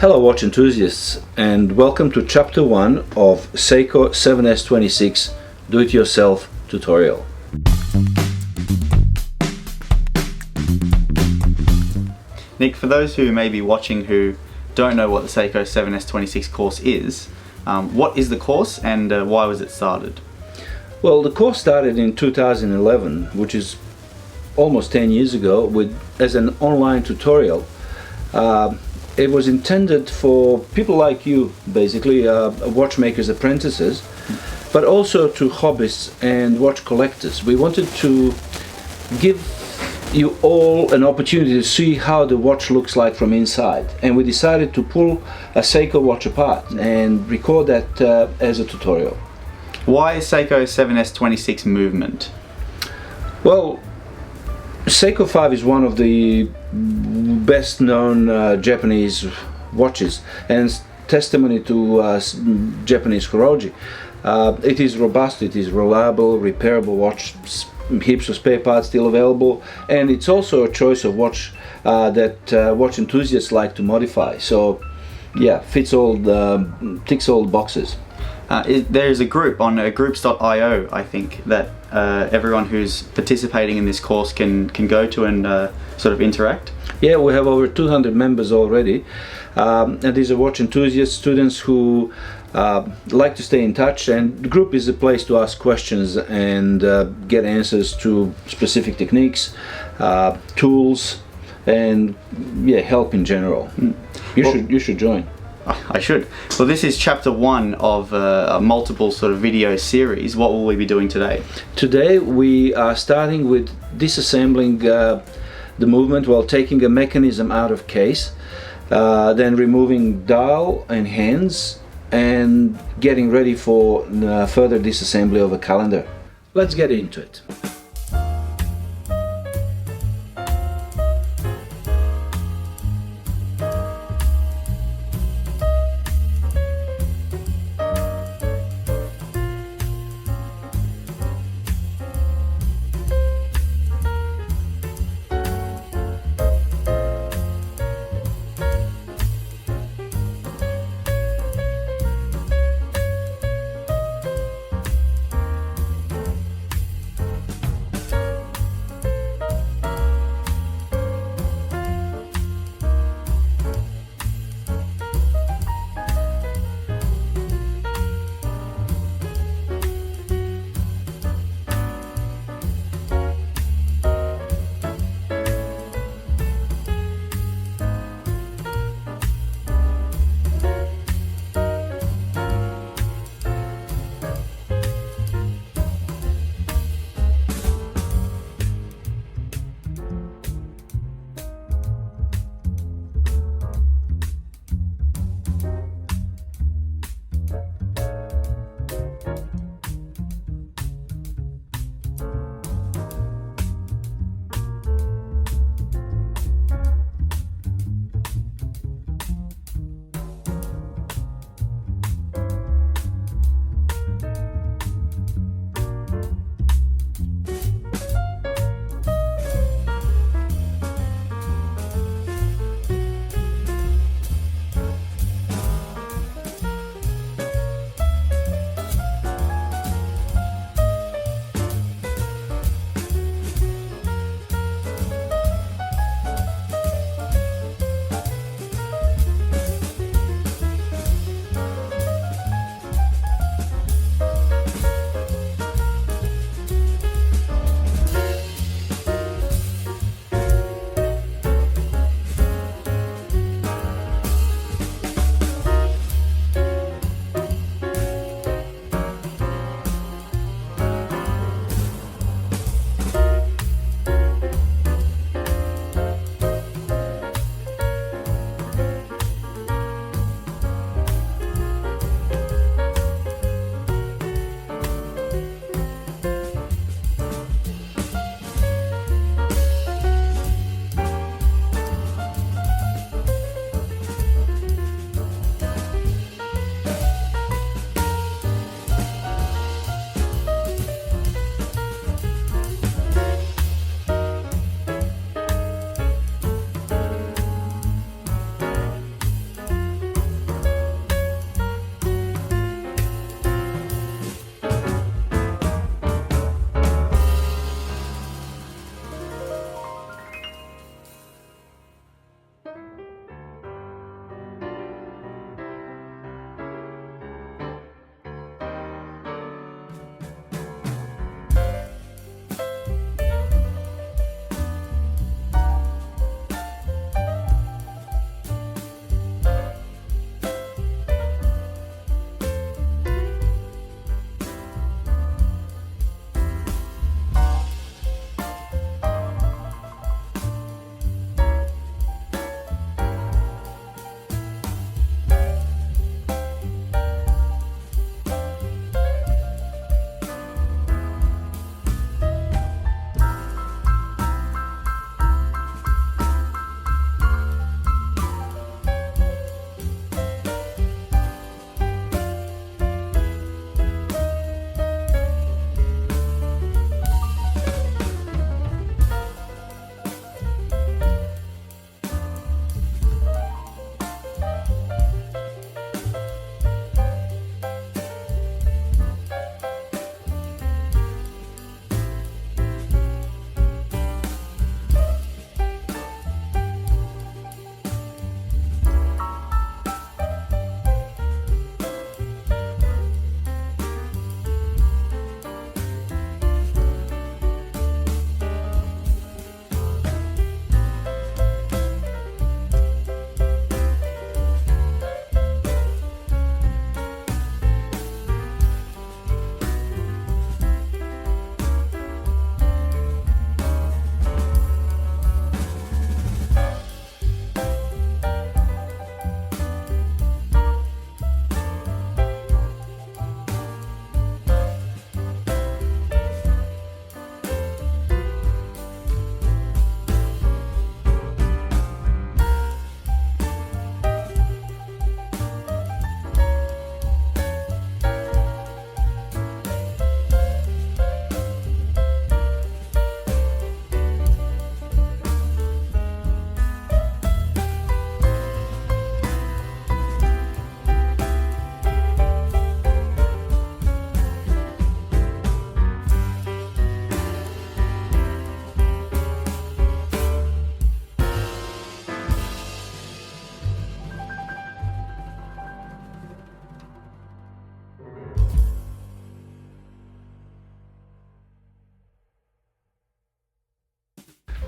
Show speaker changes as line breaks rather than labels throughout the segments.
Hello watch enthusiasts, and welcome to chapter 1 of Seiko 7S26 do-it-yourself tutorial.
Nick, for those who may be watching who don't know what the Seiko 7S26 course is, what is the course and why was it started?
Well, the course started in 2011, which is almost 10 years ago, as an online tutorial. It was intended for people like you, basically, watchmakers apprentices, but also to hobbyists and watch collectors. We wanted to give you all an opportunity to see how the watch looks like from inside, and we decided to pull a Seiko watch apart and record that as a tutorial.
Why Seiko 7S26 movement?
Well, Seiko 5 is one of the best known Japanese watches and testimony to Japanese horology. It is robust, it is reliable, repairable watch, heaps of spare parts still available, and it's also a choice of watch that watch enthusiasts like to modify. So yeah, ticks all the boxes.
There's a group on groups.io, I think, that everyone who's participating in this course can go to and sort of interact.
Yeah, we have over 200 members already, and these are watch enthusiasts, students who like to stay in touch, and the group is a place to ask questions and get answers to specific techniques, tools, and yeah, help in general. You should join.
I should. Well, this is chapter 1 of a multiple sort of video series. What will we be doing today?
Today we are starting with disassembling the movement while taking a mechanism out of case, then removing dial and hands, and getting ready for further disassembly of a calendar. Let's get into it.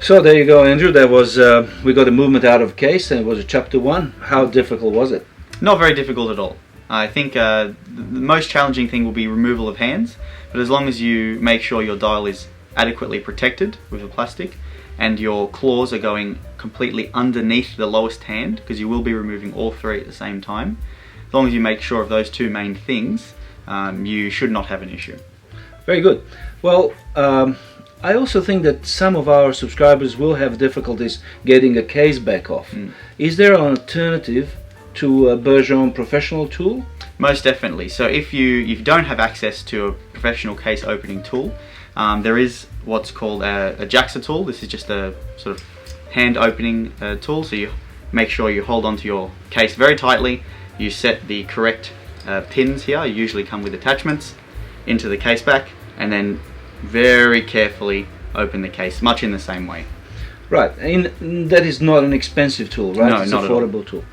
So there you go, Andrew. That was we got a movement out of case, and it was a chapter 1. How difficult was it?
Not very difficult at all. I think the most challenging thing will be removal of hands, but as long as you make sure your dial is adequately protected with the plastic and your claws are going completely underneath the lowest hand, because you will be removing all 3 at the same time, as long as you make sure of those 2 main things, you should not have an issue.
Very good. Well, I also think that some of our subscribers will have difficulties getting a case back off. Is there an alternative to a Bergeron professional tool?
Most definitely. So if you don't have access to a professional case opening tool, there is what's called a JAXA tool. This is just a sort of hand opening tool. So you make sure you hold onto your case very tightly. You set the correct pins here, usually come with attachments, into the case back, and then very carefully open the case, much in the same way.
Right, and that is not an expensive tool, right?
No,
it's
not
an affordable tool.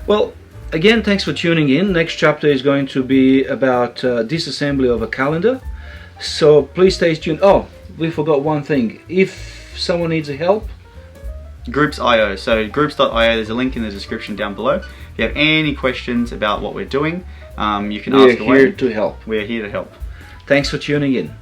Well, again, thanks for tuning in. Next chapter is going to be about disassembly of a calendar. So please stay tuned. Oh, we forgot one thing. If someone needs help,
Groups.io. So groups.io, there's a link in the description down below. If you have any questions about what we're doing, you can ask away.
we're here to help.
We're here to help.
Thanks for tuning in.